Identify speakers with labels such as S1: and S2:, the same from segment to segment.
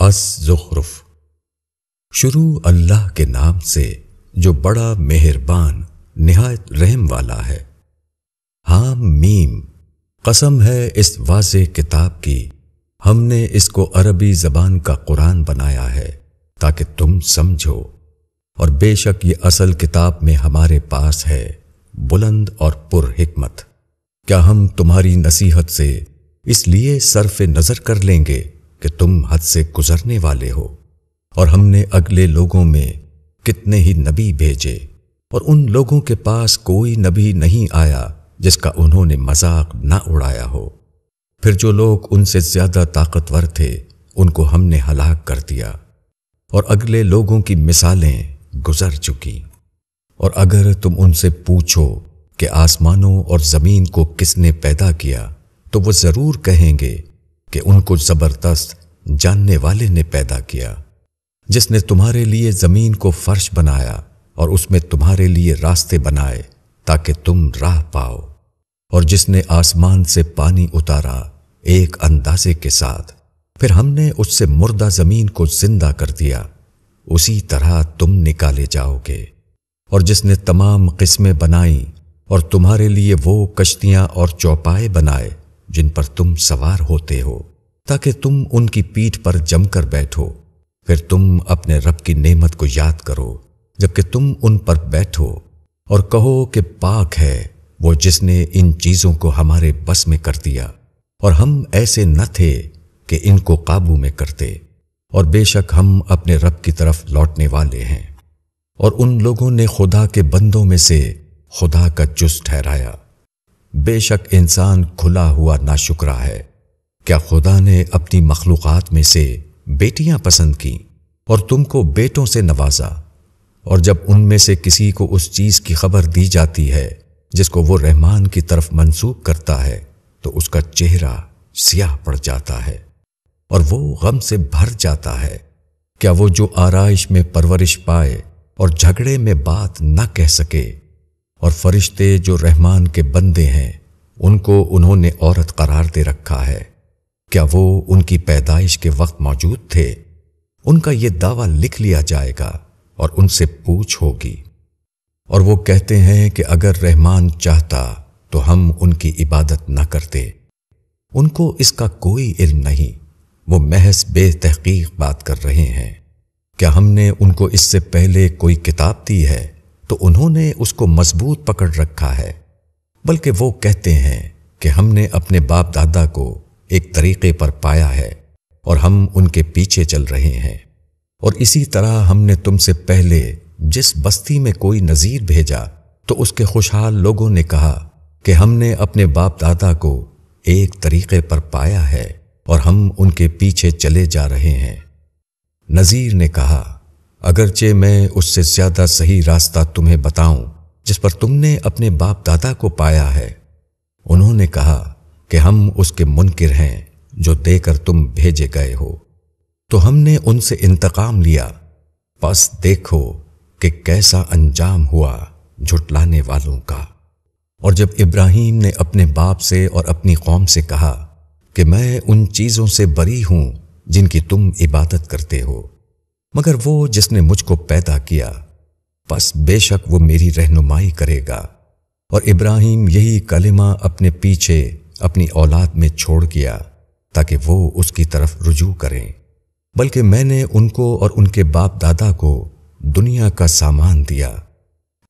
S1: الزخرف۔ شروع اللہ کے نام سے جو بڑا مہربان نہایت رحم والا ہے۔ حام میم، قسم ہے اس واضح کتاب کی، ہم نے اس کو عربی زبان کا قرآن بنایا ہے تاکہ تم سمجھو، اور بے شک یہ اصل کتاب میں ہمارے پاس ہے، بلند اور پر حکمت۔ کیا ہم تمہاری نصیحت سے اس لیے صرف نظر کر لیں گے کہ تم حد سے گزرنے والے ہو؟ اور ہم نے اگلے لوگوں میں کتنے ہی نبی بھیجے، اور ان لوگوں کے پاس کوئی نبی نہیں آیا جس کا انہوں نے مذاق نہ اڑایا ہو۔ پھر جو لوگ ان سے زیادہ طاقتور تھے ان کو ہم نے ہلاک کر دیا، اور اگلے لوگوں کی مثالیں گزر چکی۔ اور اگر تم ان سے پوچھو کہ آسمانوں اور زمین کو کس نے پیدا کیا، تو وہ ضرور کہیں گے کہ ان کو زبردست جاننے والے نے پیدا کیا، جس نے تمہارے لیے زمین کو فرش بنایا اور اس میں تمہارے لیے راستے بنائے تاکہ تم راہ پاؤ، اور جس نے آسمان سے پانی اتارا ایک اندازے کے ساتھ، پھر ہم نے اس سے مردہ زمین کو زندہ کر دیا، اسی طرح تم نکالے جاؤ گے۔ اور جس نے تمام قسمیں بنائیں اور تمہارے لیے وہ کشتیاں اور چوپائے بنائے جن پر تم سوار ہوتے ہو تاکہ تم ان کی پیٹھ پر جم کر بیٹھو، پھر تم اپنے رب کی نعمت کو یاد کرو جبکہ تم ان پر بیٹھو، اور کہو کہ پاک ہے وہ جس نے ان چیزوں کو ہمارے بس میں کر دیا، اور ہم ایسے نہ تھے کہ ان کو قابو میں کرتے، اور بے شک ہم اپنے رب کی طرف لوٹنے والے ہیں۔ اور ان لوگوں نے خدا کے بندوں میں سے خدا کا جز ٹھہرایا۔ بے شک انسان کھلا ہوا ناشکرا ہے۔ کیا خدا نے اپنی مخلوقات میں سے بیٹیاں پسند کیں اور تم کو بیٹوں سے نوازا؟ اور جب ان میں سے کسی کو اس چیز کی خبر دی جاتی ہے جس کو وہ رحمان کی طرف منسوب کرتا ہے تو اس کا چہرہ سیاہ پڑ جاتا ہے اور وہ غم سے بھر جاتا ہے۔ کیا وہ جو آرائش میں پرورش پائے اور جھگڑے میں بات نہ کہہ سکے، اور فرشتے جو رحمان کے بندے ہیں ان کو انہوں نے عورت قرار دے رکھا ہے، کیا وہ ان کی پیدائش کے وقت موجود تھے؟ ان کا یہ دعویٰ لکھ لیا جائے گا اور ان سے پوچھ ہوگی۔ اور وہ کہتے ہیں کہ اگر رحمان چاہتا تو ہم ان کی عبادت نہ کرتے۔ ان کو اس کا کوئی علم نہیں، وہ محض بے تحقیق بات کر رہے ہیں۔ کیا ہم نے ان کو اس سے پہلے کوئی کتاب دی ہے تو انہوں نے اس کو مضبوط پکڑ رکھا ہے؟ بلکہ وہ کہتے ہیں کہ ہم نے اپنے باپ دادا کو ایک طریقے پر پایا ہے اور ہم ان کے پیچھے چل رہے ہیں۔ اور اسی طرح ہم نے تم سے پہلے جس بستی میں کوئی نذیر بھیجا تو اس کے خوشحال لوگوں نے کہا کہ ہم نے اپنے باپ دادا کو ایک طریقے پر پایا ہے اور ہم ان کے پیچھے چلے جا رہے ہیں۔ نذیر نے کہا اگرچہ میں اس سے زیادہ صحیح راستہ تمہیں بتاؤں جس پر تم نے اپنے باپ دادا کو پایا ہے۔ انہوں نے کہا کہ ہم اس کے منکر ہیں جو دے کر تم بھیجے گئے ہو، تو ہم نے ان سے انتقام لیا، پس دیکھو کہ کیسا انجام ہوا جھٹلانے والوں کا۔ اور جب ابراہیم نے اپنے باپ سے اور اپنی قوم سے کہا کہ میں ان چیزوں سے بری ہوں جن کی تم عبادت کرتے ہو، مگر وہ جس نے مجھ کو پیدا کیا، پس بے شک وہ میری رہنمائی کرے گا۔ اور ابراہیم یہی کلمہ اپنے پیچھے اپنی اولاد میں چھوڑ گیا تاکہ وہ اس کی طرف رجوع کریں، بلکہ میں نے ان کو اور ان کے باپ دادا کو دنیا کا سامان دیا،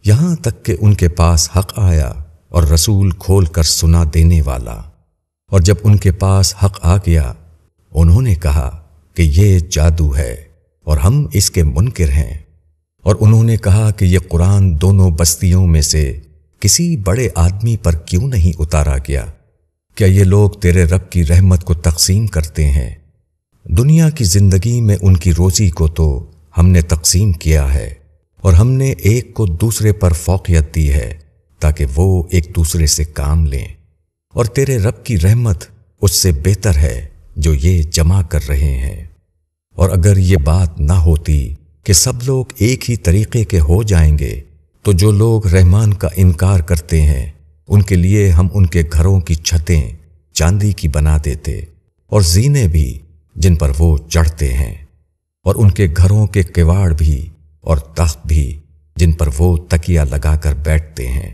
S1: یہاں تک کہ ان کے پاس حق آیا اور رسول کھول کر سنا دینے والا۔ اور جب ان کے پاس حق آ گیا انہوں نے کہا کہ یہ جادو ہے اور ہم اس کے منکر ہیں، اور انہوں نے کہا کہ یہ قرآن دونوں بستیوں میں سے کسی بڑے آدمی پر کیوں نہیں اتارا گیا؟ کیا یہ لوگ تیرے رب کی رحمت کو تقسیم کرتے ہیں؟ دنیا کی زندگی میں ان کی روزی کو تو ہم نے تقسیم کیا ہے، اور ہم نے ایک کو دوسرے پر فوقیت دی ہے تاکہ وہ ایک دوسرے سے کام لیں، اور تیرے رب کی رحمت اس سے بہتر ہے جو یہ جمع کر رہے ہیں۔ اور اگر یہ بات نہ ہوتی کہ سب لوگ ایک ہی طریقے کے ہو جائیں گے تو جو لوگ رحمان کا انکار کرتے ہیں ان کے لیے ہم ان کے گھروں کی چھتیں چاندی کی بنا دیتے اور زینے بھی جن پر وہ چڑھتے ہیں۔ اور ان کے گھروں کے کواڑ بھی اور تخت بھی جن پر وہ تکیہ لگا کر بیٹھتے ہیں،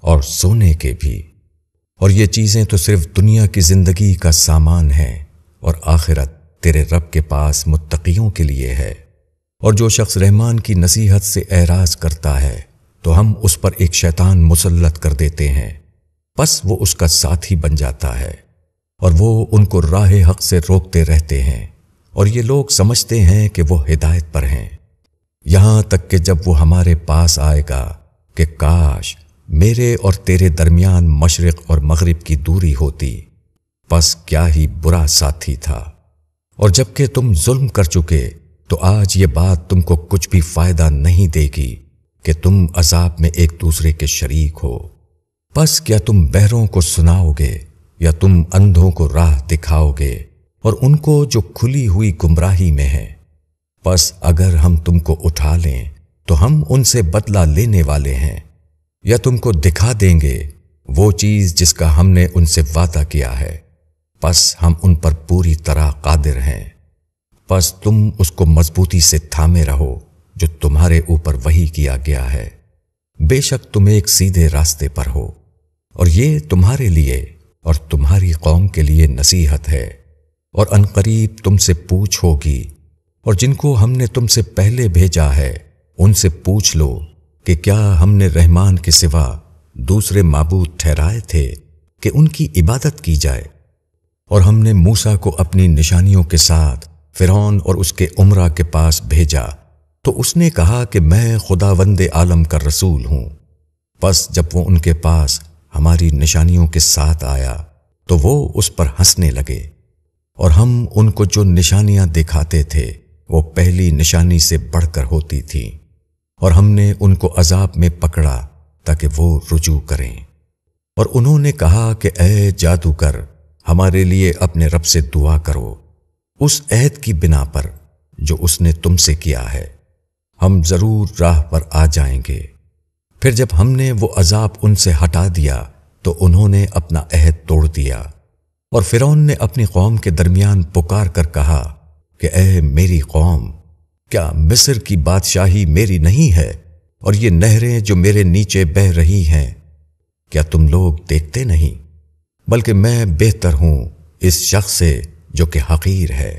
S1: اور سونے کے بھی۔ اور یہ چیزیں تو صرف دنیا کی زندگی کا سامان ہیں، اور آخرت تیرے رب کے پاس متقیوں کے لیے ہے۔ اور جو شخص رحمان کی نصیحت سے اعراض کرتا ہے تو ہم اس پر ایک شیطان مسلط کر دیتے ہیں، پس وہ اس کا ساتھی بن جاتا ہے، اور وہ ان کو راہ حق سے روکتے رہتے ہیں، اور یہ لوگ سمجھتے ہیں کہ وہ ہدایت پر ہیں، یہاں تک کہ جب وہ ہمارے پاس آئے گا کہ کاش میرے اور تیرے درمیان مشرق اور مغرب کی دوری ہوتی، پس کیا ہی برا ساتھی تھا۔ اور جب کہ تم ظلم کر چکے تو آج یہ بات تم کو کچھ بھی فائدہ نہیں دے گی کہ تم عذاب میں ایک دوسرے کے شریک ہو۔ پس کیا تم بہروں کو سناؤ گے یا تم اندھوں کو راہ دکھاؤ گے، اور ان کو جو کھلی ہوئی گمراہی میں ہیں؟ پس اگر ہم تم کو اٹھا لیں تو ہم ان سے بدلہ لینے والے ہیں، یا تم کو دکھا دیں گے وہ چیز جس کا ہم نے ان سے وعدہ کیا ہے، پس ہم ان پر پوری طرح قادر ہیں۔ پس تم اس کو مضبوطی سے تھامے رہو جو تمہارے اوپر وحی کیا گیا ہے، بے شک تم ایک سیدھے راستے پر ہو، اور یہ تمہارے لیے اور تمہاری قوم کے لیے نصیحت ہے۔ اور عنقریب تم سے پوچھ ہوگی، اور جن کو ہم نے تم سے پہلے بھیجا ہے ان سے پوچھ لو کہ کیا ہم نے رحمان کے سوا دوسرے معبود ٹھہرائے تھے کہ ان کی عبادت کی جائے؟ اور ہم نے موسیٰ کو اپنی نشانیوں کے ساتھ فرعون اور اس کے امراء کے پاس بھیجا تو اس نے کہا کہ میں خداوند عالم کا رسول ہوں۔ پس جب وہ ان کے پاس ہماری نشانیوں کے ساتھ آیا تو وہ اس پر ہنسنے لگے، اور ہم ان کو جو نشانیاں دکھاتے تھے وہ پہلی نشانی سے بڑھ کر ہوتی تھی، اور ہم نے ان کو عذاب میں پکڑا تاکہ وہ رجوع کریں۔ اور انہوں نے کہا کہ اے جادوگر، ہمارے لیے اپنے رب سے دعا کرو اس عہد کی بنا پر جو اس نے تم سے کیا ہے، ہم ضرور راہ پر آ جائیں گے۔ پھر جب ہم نے وہ عذاب ان سے ہٹا دیا تو انہوں نے اپنا عہد توڑ دیا، اور فرعون نے اپنی قوم کے درمیان پکار کر کہا کہ اے میری قوم، کیا مصر کی بادشاہی میری نہیں ہے، اور یہ نہریں جو میرے نیچے بہہ رہی ہیں، کیا تم لوگ دیکھتے نہیں؟ بلکہ میں بہتر ہوں اس شخص سے جو کہ حقیر ہے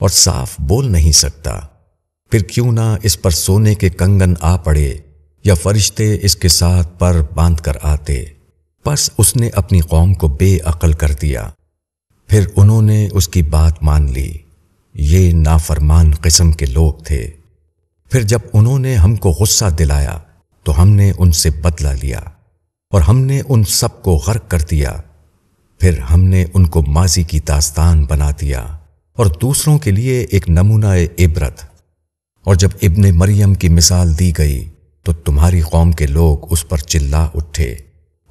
S1: اور صاف بول نہیں سکتا۔ پھر کیوں نہ اس پر سونے کے کنگن آ پڑے یا فرشتے اس کے ساتھ پر باندھ کر آتے۔ پس اس نے اپنی قوم کو بے عقل کر دیا، پھر انہوں نے اس کی بات مان لی۔ یہ نافرمان قسم کے لوگ تھے۔ پھر جب انہوں نے ہم کو غصہ دلایا تو ہم نے ان سے بدلہ لیا، اور ہم نے ان سب کو غرق کر دیا۔ پھر ہم نے ان کو ماضی کی داستان بنا دیا اور دوسروں کے لیے ایک نمونہ عبرت۔ اور جب ابن مریم کی مثال دی گئی تو تمہاری قوم کے لوگ اس پر چلا اٹھے،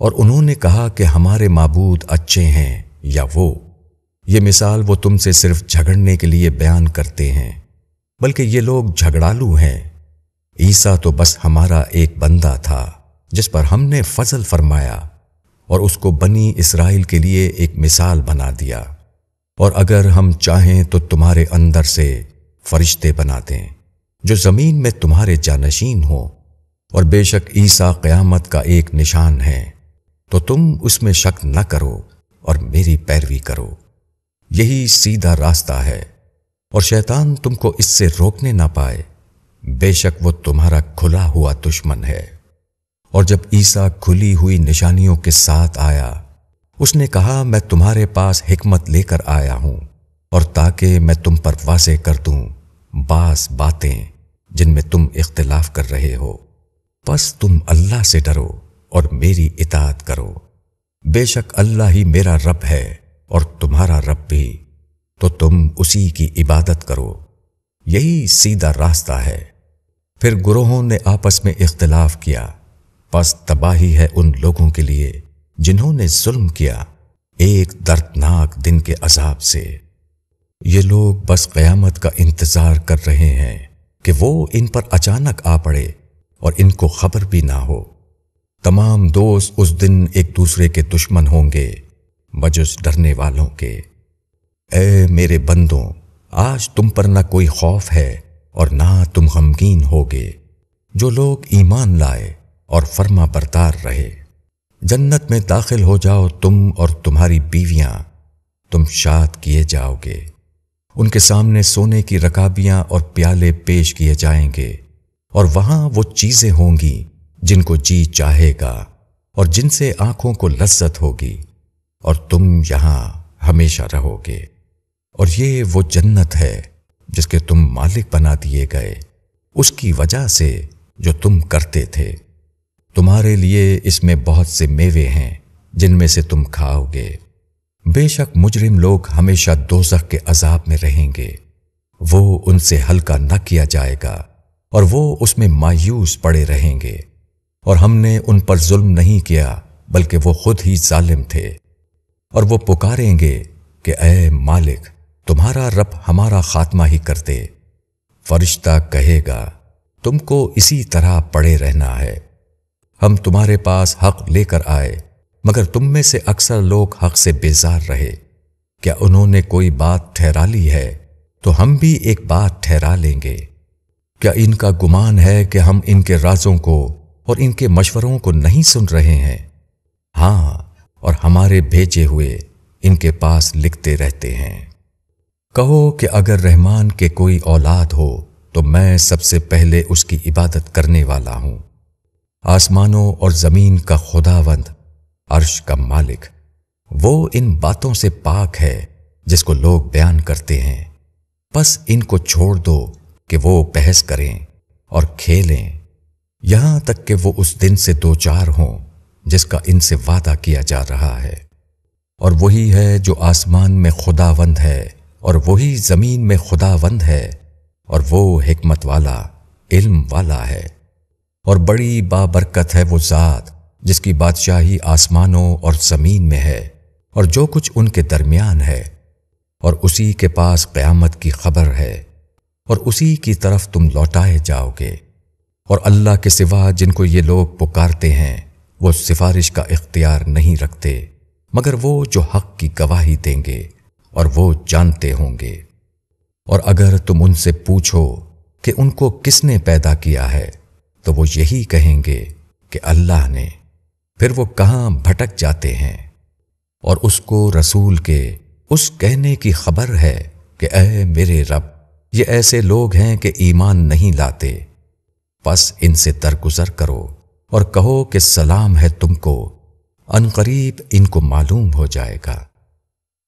S1: اور انہوں نے کہا کہ ہمارے معبود اچھے ہیں یا وہ۔ یہ مثال وہ تم سے صرف جھگڑنے کے لیے بیان کرتے ہیں، بلکہ یہ لوگ جھگڑالو ہیں۔ عیسیٰ تو بس ہمارا ایک بندہ تھا جس پر ہم نے فضل فرمایا، اور اس کو بنی اسرائیل کے لیے ایک مثال بنا دیا۔ اور اگر ہم چاہیں تو تمہارے اندر سے فرشتے بنا دیں جو زمین میں تمہارے جانشین ہوں، اور بے شک عیسیٰ قیامت کا ایک نشان ہے، تو تم اس میں شک نہ کرو اور میری پیروی کرو۔ یہی سیدھا راستہ ہے، اور شیطان تم کو اس سے روکنے نہ پائے، بے شک وہ تمہارا کھلا ہوا دشمن ہے۔ اور جب عیسیٰ کھلی ہوئی نشانیوں کے ساتھ آیا، اس نے کہا میں تمہارے پاس حکمت لے کر آیا ہوں، اور تاکہ میں تم پر واضح کر دوں بعض باتیں جن میں تم اختلاف کر رہے ہو، پس تم اللہ سے ڈرو اور میری اطاعت کرو۔ بے شک اللہ ہی میرا رب ہے اور تمہارا رب بھی، تو تم اسی کی عبادت کرو، یہی سیدھا راستہ ہے۔ پھر گروہوں نے آپس میں اختلاف کیا، پس تباہی ہے ان لوگوں کے لیے جنہوں نے ظلم کیا ایک دردناک دن کے عذاب سے۔ یہ لوگ بس قیامت کا انتظار کر رہے ہیں کہ وہ ان پر اچانک آ پڑے اور ان کو خبر بھی نہ ہو۔ تمام دوست اس دن ایک دوسرے کے دشمن ہوں گے بجز ڈرنے والوں کے۔ اے میرے بندوں، آج تم پر نہ کوئی خوف ہے اور نہ تم غمگین ہوگے۔ جو لوگ ایمان لائے اور فرما بردار رہے، جنت میں داخل ہو جاؤ تم اور تمہاری بیویاں، تم شاد کیے جاؤ گے۔ ان کے سامنے سونے کی رکابیاں اور پیالے پیش کیے جائیں گے، اور وہاں وہ چیزیں ہوں گی جن کو جی چاہے گا اور جن سے آنکھوں کو لذت ہوگی، اور تم یہاں ہمیشہ رہو گے۔ اور یہ وہ جنت ہے جس کے تم مالک بنا دیے گئے اس کی وجہ سے جو تم کرتے تھے۔ تمہارے لیے اس میں بہت سے میوے ہیں جن میں سے تم کھاؤ گے۔ بے شک مجرم لوگ ہمیشہ دوزخ کے عذاب میں رہیں گے، وہ ان سے ہلکا نہ کیا جائے گا اور وہ اس میں مایوس پڑے رہیں گے۔ اور ہم نے ان پر ظلم نہیں کیا بلکہ وہ خود ہی ظالم تھے۔ اور وہ پکاریں گے کہ اے مالک، تمہارا رب ہمارا خاتمہ ہی کر دے۔ فرشتہ کہے گا تم کو اسی طرح پڑے رہنا ہے، ہم تمہارے پاس حق لے کر آئے مگر تم میں سے اکثر لوگ حق سے بیزار رہے۔ کیا انہوں نے کوئی بات ٹھہرا لی ہے تو ہم بھی ایک بات ٹھہرا لیں گے۔ کیا ان کا گمان ہے کہ ہم ان کے رازوں کو اور ان کے مشوروں کو نہیں سن رہے ہیں؟ ہاں، اور ہمارے بھیجے ہوئے ان کے پاس لکھتے رہتے ہیں۔ کہو کہ اگر رحمان کے کوئی اولاد ہو تو میں سب سے پہلے اس کی عبادت کرنے والا ہوں۔ آسمانوں اور زمین کا خداوند، عرش کا مالک، وہ ان باتوں سے پاک ہے جس کو لوگ بیان کرتے ہیں۔ بس ان کو چھوڑ دو کہ وہ بحث کریں اور کھیلیں، یہاں تک کہ وہ اس دن سے دوچار ہوں جس کا ان سے وعدہ کیا جا رہا ہے۔ اور وہی ہے جو آسمان میں خداوند ہے اور وہی زمین میں خداوند ہے، اور وہ حکمت والا، علم والا ہے۔ اور بڑی بابرکت ہے وہ ذات جس کی بادشاہی آسمانوں اور زمین میں ہے اور جو کچھ ان کے درمیان ہے، اور اسی کے پاس قیامت کی خبر ہے، اور اسی کی طرف تم لوٹائے جاؤ گے۔ اور اللہ کے سوا جن کو یہ لوگ پکارتے ہیں وہ سفارش کا اختیار نہیں رکھتے مگر وہ جو حق کی گواہی دیں گے، اور وہ جانتے ہوں گے۔ اور اگر تم ان سے پوچھو کہ ان کو کس نے پیدا کیا ہے تو وہ یہی کہیں گے کہ اللہ نے، پھر وہ کہاں بھٹک جاتے ہیں۔ اور اس کو رسول کے اس کہنے کی خبر ہے کہ اے میرے رب، یہ ایسے لوگ ہیں کہ ایمان نہیں لاتے، پس ان سے درگزر کرو اور کہو کہ سلام ہے تم کو، عنقریب ان کو معلوم ہو جائے گا۔